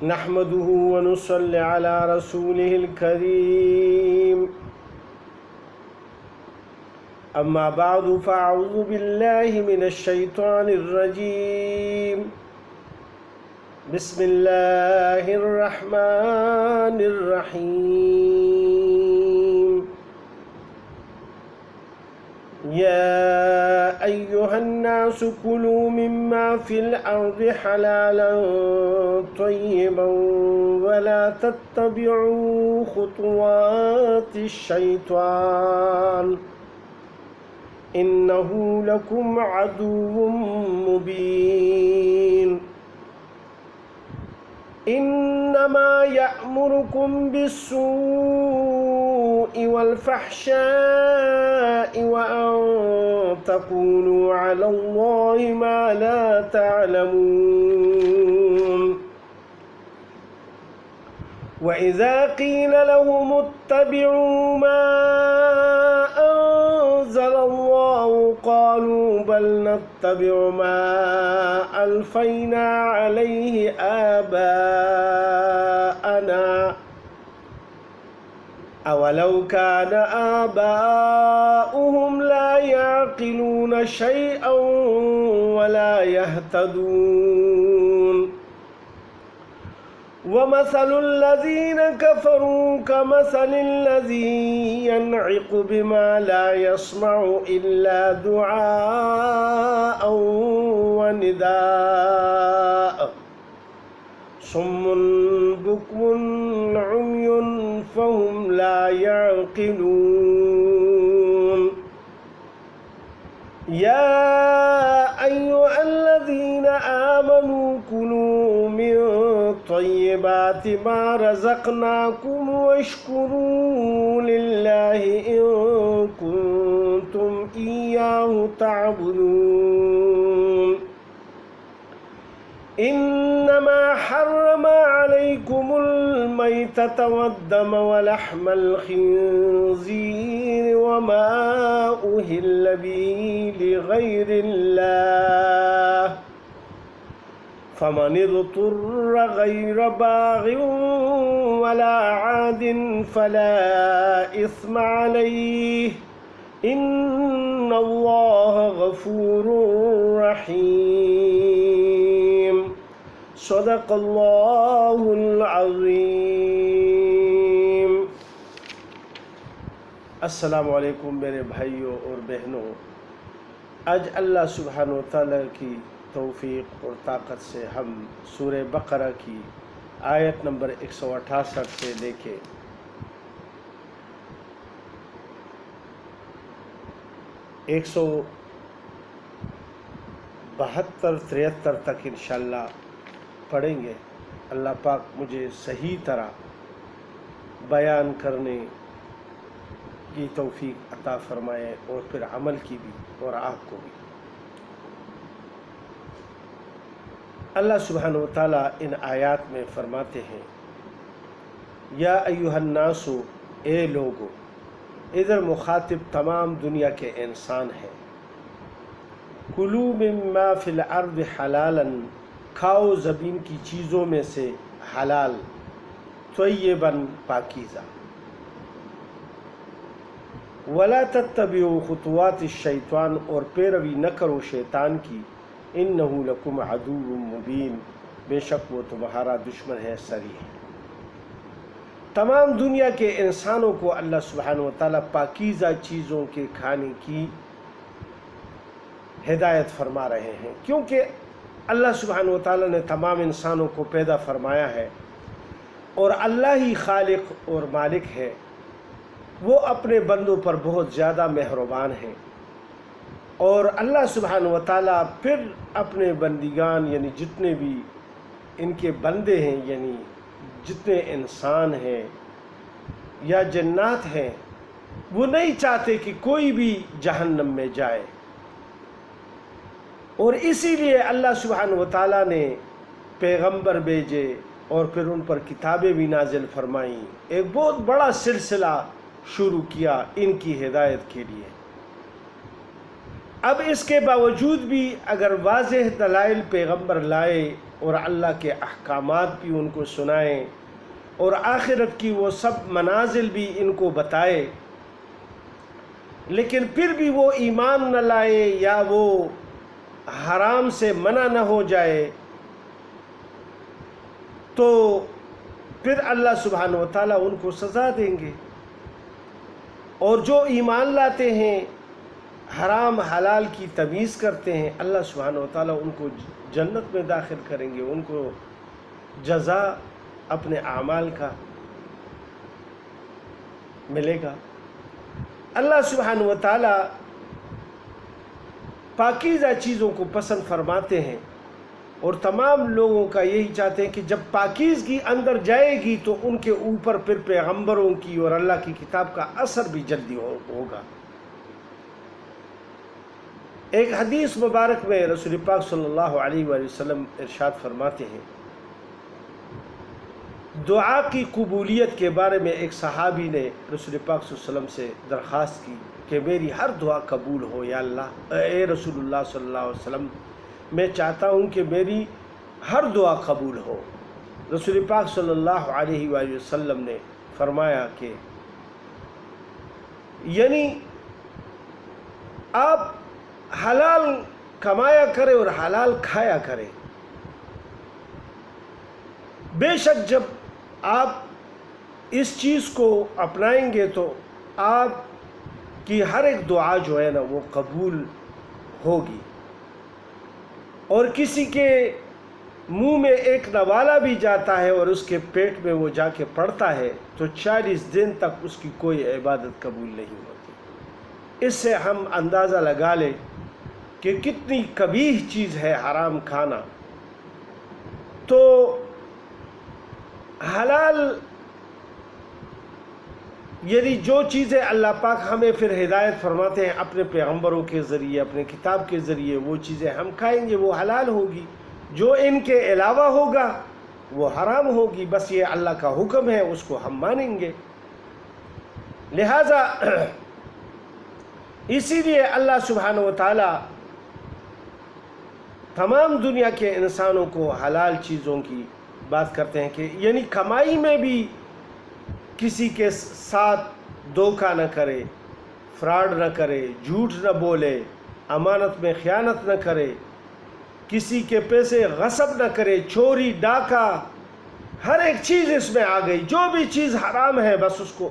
نحمده ونصلي على رسوله الكريم أما بعد فأعوذ بالله من الشيطان الرجيم بسم الله الرحمن الرحيم يا أيها الناس كلوا مما في الأرض حلالا طيبا ولا تتبعوا خطوات الشيطان إنه لكم عدو مبين إنما يأمركم بالسوء والفحشاء وأن تقولوا على الله ما لا تعلمون وإذا قيل لهم اتبعوا ما أنزل الله قالوا بل نتبع ما ألفينا عليه آباءنا أولو كان آباؤهم لا يعقلون شيئا ولا يهتدون ومثل الذين كفروا كمثل الذي ينعق بما لا يسمع إلا دعاء ونداء صم بكم عمي فهم لا يعقلون يا أيها الذين آمنوا كلوا من طيبات ما رزقناكم واشكروا لله إن كنتم إياه تعبدون إنما حرم عليكم الميتة والدم ولحم الخنزير وما أهل به لغير الله فمن اضطر غير باغ ولا عاد فلا إثم عليه إن الله غفور رحيم صدق اللہ العظیم۔ السلام علیکم میرے بھائیوں اور بہنوں، آج اللہ سبحانہ و تعالیٰ کی توفیق اور طاقت سے ہم سورہ بقرہ کی آیت نمبر 168 سے لے کے 172-73 تک انشاءاللہ پڑھیں گے۔ اللہ پاک مجھے صحیح طرح بیان کرنے کی توفیق عطا فرمائے اور پھر عمل کی بھی اور آپ کو بھی۔ اللہ سبحانہ و تعالیٰ ان آیات میں فرماتے ہیں یا ایھا الناس، اے لوگو، ادھر مخاطب تمام دنیا کے انسان ہیں۔ کلو مما فی الارض حلالا، کھاؤ زمین کی چیزوں میں سے حلال، طیبا پاکیزہ، ولا تتبعوا خطوات الشیطان، اور پیروی نہ کرو شیطان کی، انہ لکم عدو مبین، بے شک وہ تمہارا دشمن ہے صریح۔ تمام دنیا کے انسانوں کو اللہ سبحانہ و تعالیٰ پاکیزہ چیزوں کے کھانے کی ہدایت فرما رہے ہیں، کیونکہ اللہ سبحانہ و تعالیٰ نے تمام انسانوں کو پیدا فرمایا ہے اور اللہ ہی خالق اور مالک ہے۔ وہ اپنے بندوں پر بہت زیادہ مہربان ہیں، اور اللہ سبحانہ و تعالیٰ پھر اپنے بندگان یعنی جتنے بھی ان کے بندے ہیں، یعنی جتنے انسان ہیں یا جنات ہیں، وہ نہیں چاہتے کہ کوئی بھی جہنم میں جائے، اور اسی لیے اللہ سبحانہ و تعالیٰ نے پیغمبر بھیجے اور پھر ان پر کتابیں بھی نازل فرمائیں، ایک بہت بڑا سلسلہ شروع کیا ان کی ہدایت کے لیے۔ اب اس کے باوجود بھی اگر واضح دلائل پیغمبر لائے اور اللہ کے احکامات بھی ان کو سنائیں اور آخرت کی وہ سب منازل بھی ان کو بتائے، لیکن پھر بھی وہ ایمان نہ لائے یا وہ حرام سے منع نہ ہو جائے، تو پھر اللہ سبحانہ وتعالیٰ ان کو سزا دیں گے۔ اور جو ایمان لاتے ہیں، حرام حلال کی تمیز کرتے ہیں، اللہ سبحانہ وتعالیٰ ان کو جنت میں داخل کریں گے، ان کو جزا اپنے اعمال کا ملے گا۔ اللہ سبحانہ وتعالیٰ پاکیزہ چیزوں کو پسند فرماتے ہیں، اور تمام لوگوں کا یہی چاہتے ہیں کہ جب پاکیزگی اندر جائے گی تو ان کے اوپر پھر پیغمبروں کی اور اللہ کی کتاب کا اثر بھی جلدی ہوگا۔ ایک حدیث مبارک میں رسول پاک صلی اللہ علیہ وآلہ وسلم ارشاد فرماتے ہیں، دعا کی قبولیت کے بارے میں ایک صحابی نے رسول پاک صلی اللہ علیہ وسلم سے درخواست کی کہ میری ہر دعا قبول ہو یا اللہ، اے رسول اللہ صلی اللہ علیہ وسلم، میں چاہتا ہوں کہ میری ہر دعا قبول ہو۔ رسول پاک صلی اللہ علیہ وآلہ وسلم نے فرمایا کہ یعنی آپ حلال کمایا کرے اور حلال کھایا کرے، بے شک جب آپ اس چیز کو اپنائیں گے تو آپ کی ہر ایک دعا جو ہے نا وہ قبول ہوگی۔ اور کسی کے منہ میں ایک نوالا بھی جاتا ہے اور اس کے پیٹ میں وہ جا کے پڑتا ہے تو 40 دن تک اس کی کوئی عبادت قبول نہیں ہوتی۔ اس سے ہم اندازہ لگا لیں کہ کتنی قبیح چیز ہے حرام کھانا۔ تو حلال یعنی جو چیزیں اللہ پاک ہمیں پھر ہدایت فرماتے ہیں اپنے پیغمبروں کے ذریعے، اپنے کتاب کے ذریعے، وہ چیزیں ہم کھائیں گے وہ حلال ہوگی، جو ان کے علاوہ ہوگا وہ حرام ہوگی۔ بس یہ اللہ کا حکم ہے، اس کو ہم مانیں گے۔ لہذا اسی لیے اللہ سبحانہ وتعالی تمام دنیا کے انسانوں کو حلال چیزوں کی بات کرتے ہیں کہ یعنی کمائی میں بھی کسی کے ساتھ دھوکہ نہ کرے، فراڈ نہ کرے، جھوٹ نہ بولے، امانت میں خیانت نہ کرے، کسی کے پیسے غصب نہ کرے، چوری ڈاکہ، ہر ایک چیز اس میں آ گئی۔ جو بھی چیز حرام ہے بس اس کو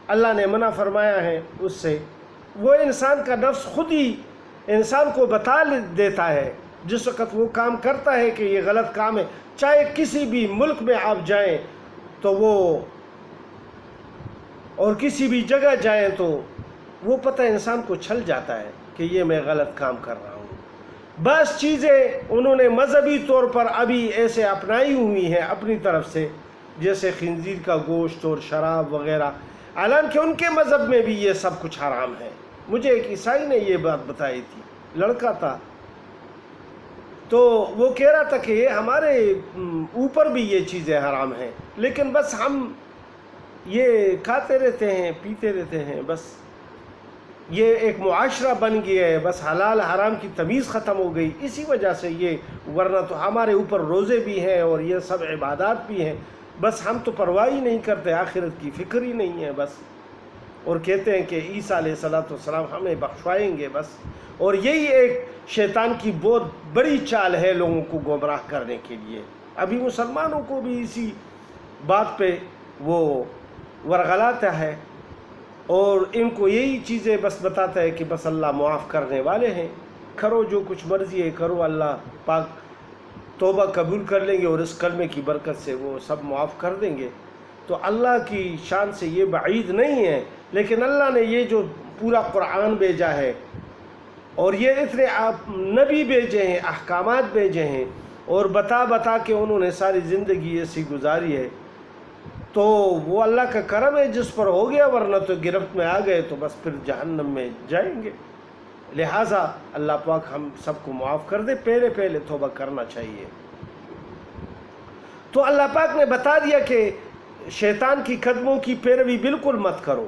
اللہ نے منع فرمایا ہے، اس سے وہ انسان کا نفس خود ہی انسان کو بتا دیتا ہے جس وقت وہ کام کرتا ہے کہ یہ غلط کام ہے۔ چاہے کسی بھی ملک میں آپ جائیں تو وہ اور کسی بھی جگہ جائیں تو وہ پتہ انسان کو چھل جاتا ہے کہ یہ میں غلط کام کر رہا ہوں۔ بس چیزیں انہوں نے مذہبی طور پر ابھی ایسے اپنائی ہوئی ہیں اپنی طرف سے، جیسے خنزیر کا گوشت اور شراب وغیرہ، حالانکہ ان کے مذہب میں بھی یہ سب کچھ حرام ہے۔ مجھے ایک عیسائی نے یہ بات بتائی تھی، لڑکا تھا، تو وہ کہہ رہا تھا کہ یہ ہمارے اوپر بھی یہ چیزیں حرام ہیں، لیکن بس ہم یہ کھاتے رہتے ہیں، پیتے رہتے ہیں، بس یہ ایک معاشرہ بن گیا ہے، بس حلال حرام کی تمیز ختم ہو گئی، اسی وجہ سے یہ، ورنہ تو ہمارے اوپر روزے بھی ہیں اور یہ سب عبادات بھی ہیں، بس ہم تو پرواہ ہی نہیں کرتے، آخرت کی فکر ہی نہیں ہے بس، اور کہتے ہیں کہ عیسیٰ علیہ السلام ہمیں بخشوائیں گے بس۔ اور یہی ایک شیطان کی بہت بڑی چال ہے لوگوں کو گمراہ کرنے کے لیے۔ ابھی مسلمانوں کو بھی اسی بات پہ وہ ورغلاتا ہے اور ان کو یہی چیزیں بس بتاتا ہے کہ بس اللہ معاف کرنے والے ہیں، کرو جو کچھ مرضی ہے کرو، اللہ پاک توبہ قبول کر لیں گے اور اس کلمے کی برکت سے وہ سب معاف کر دیں گے۔ تو اللہ کی شان سے یہ بعید نہیں ہے، لیکن اللہ نے یہ جو پورا قرآن بھیجا ہے اور یہ اتنے نبی بھیجے ہیں، احکامات بھیجے ہیں، اور بتا بتا کے انہوں نے ساری زندگی ایسی گزاری ہے، تو وہ اللہ کا کرم ہے جس پر ہو گیا، ورنہ تو گرفت میں آ گئے تو بس پھر جہنم میں جائیں گے۔ لہٰذا اللہ پاک ہم سب کو معاف کر دے، پہلے توبہ کرنا چاہیے۔ تو اللہ پاک نے بتا دیا کہ شیطان کی قدموں کی پیروی بالکل مت کرو،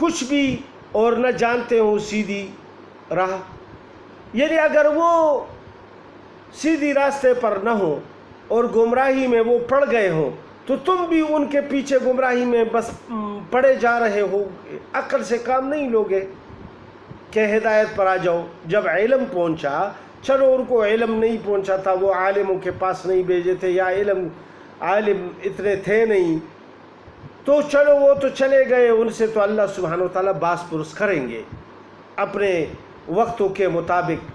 کچھ بھی اور نہ جانتے ہوں سیدھی راہ، یعنی اگر وہ سیدھی راستے پر نہ ہو اور گمراہی میں وہ پڑ گئے ہوں تو تم بھی ان کے پیچھے گمراہی میں بس پڑے جا رہے ہو، عقل سے کام نہیں لوگے کہ ہدایت پر آ جاؤ۔ جب علم پہنچا، چلو ان کو علم نہیں پہنچا تھا، وہ عالموں کے پاس نہیں بھیجے تھے، یا عالم اتنے تھے نہیں، تو چلو وہ تو چلے گئے، ان سے تو اللہ سبحانہ وتعالیٰ باس پرس کریں گے، اپنے وقتوں کے مطابق،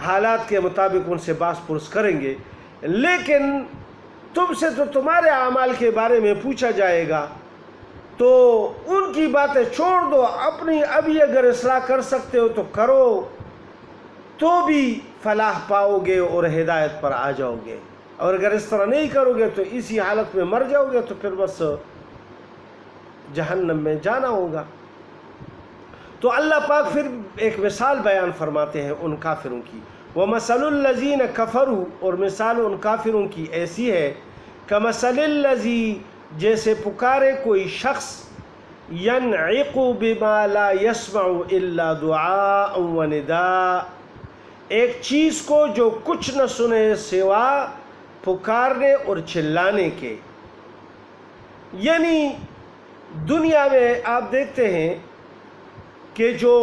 حالات کے مطابق ان سے باس پرس کریں گے۔ لیکن تم سے تو تمہارے اعمال کے بارے میں پوچھا جائے گا، تو ان کی باتیں چھوڑ دو، اپنی ابھی اگر اصلاح کر سکتے ہو تو کرو، تو بھی فلاح پاؤ گے اور ہدایت پر آ جاؤ گے، اور اگر اس طرح نہیں کرو گے تو اسی حالت میں مر جاؤ گے، تو پھر بس جہنم میں جانا ہوگا۔ تو اللہ پاک پھر ایک مثال بیان فرماتے ہیں ان کافروں کی، وَمَثَلُ الَّذِينَ كَفَرُوا، اور مثال ان کافروں کی ایسی ہے، كَمَثَلِ الَّذِي، جیسے پکارے کوئی شخص، يَنْعِقُ بِمَا لَا يَسْمَعُ إِلَّا دُعَاءً وَنِدَاءً، ایک چیز کو جو کچھ نہ سنے سوا پکارنے اور چلانے کے۔ یعنی دنیا میں آپ دیکھتے ہیں کہ جو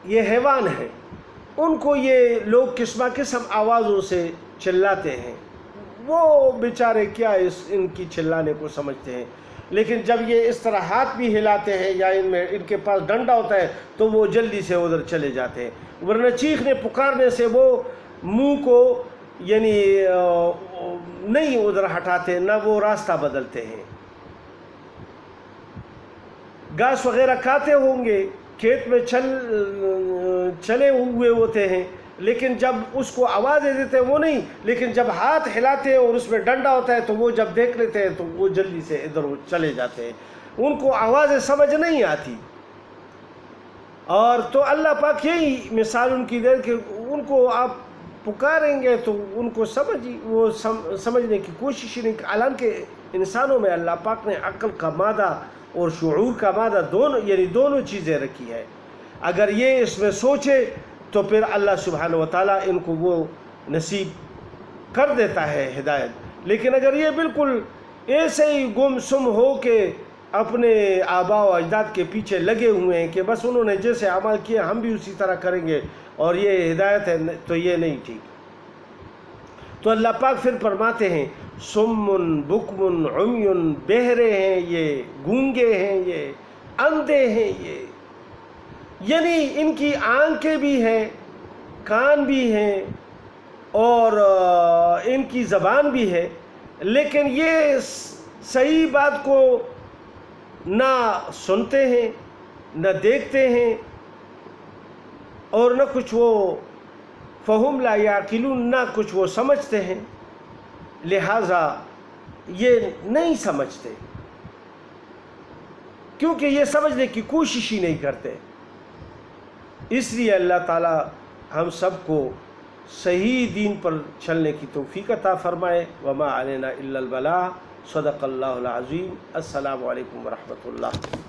یہ حیوان ہیں ان کو یہ لوگ قسم قسم آوازوں سے چلاتے ہیں، وہ بیچارے کیا ان کی چلانے کو سمجھتے ہیں، لیکن جب یہ اس طرح ہاتھ بھی ہلاتے ہیں یا ان کے پاس ڈنڈا ہوتا ہے تو وہ جلدی سے ادھر چلے جاتے ہیں، ورنہ چیخنے پکارنے سے وہ منہ کو یعنی نہیں ادھر ہٹاتے، نہ وہ راستہ بدلتے ہیں۔ گھاس وغیرہ کھاتے ہوں گے، کھیت میں چلے ہوئے ہوتے ہیں، لیکن جب اس کو آوازیں دیتے ہیں وہ نہیں، لیکن جب ہاتھ ہلاتے ہیں اور اس میں ڈنڈا ہوتا ہے تو وہ جب دیکھ لیتے ہیں تو وہ جلدی سے ادھر چلے جاتے ہیں، ان کو آوازیں سمجھ نہیں آتی۔ اور تو اللہ پاک یہی مثال ان کی دے کہ ان کو آپ پکاریں گے تو ان کو وہ سمجھنے کی کوشش نہیں، حالانکہ انسانوں میں اللہ پاک نے عقل کا مادہ اور شعور کا مادہ دونوں چیزیں رکھی ہے۔ اگر یہ اس میں سوچے تو پھر اللہ سبحانہ وتعالیٰ ان کو وہ نصیب کر دیتا ہے ہدایت، لیکن اگر یہ بالکل ایسے ہی گم سم ہو کے اپنے آباء و اجداد کے پیچھے لگے ہوئے ہیں کہ بس انہوں نے جیسے عمل کیا ہم بھی اسی طرح کریں گے اور یہ ہدایت ہے، تو یہ نہیں ٹھیک۔ تو اللہ پاک پھر فرماتے ہیں سم بکم عمی، بہرے ہیں یہ، گونگے ہیں یہ، اندھے ہیں یہ، یعنی ان کی آنکھیں بھی ہیں، کان بھی ہیں اور ان کی زبان بھی ہے، لیکن یہ صحیح بات کو نہ سنتے ہیں نہ دیکھتے ہیں اور نہ کچھ وہ فہم لا یعقلون، نہ کچھ وہ سمجھتے ہیں، لہٰذا یہ نہیں سمجھتے کیونکہ یہ سمجھنے کی کوشش ہی نہیں کرتے۔ اس لیے اللہ تعالی ہم سب کو صحیح دین پر چلنے کی توفیق عطا فرمائے۔ وما علینا الا البلاغ۔ صدق اللہ العظیم۔ السلام علیکم ورحمۃ اللہ۔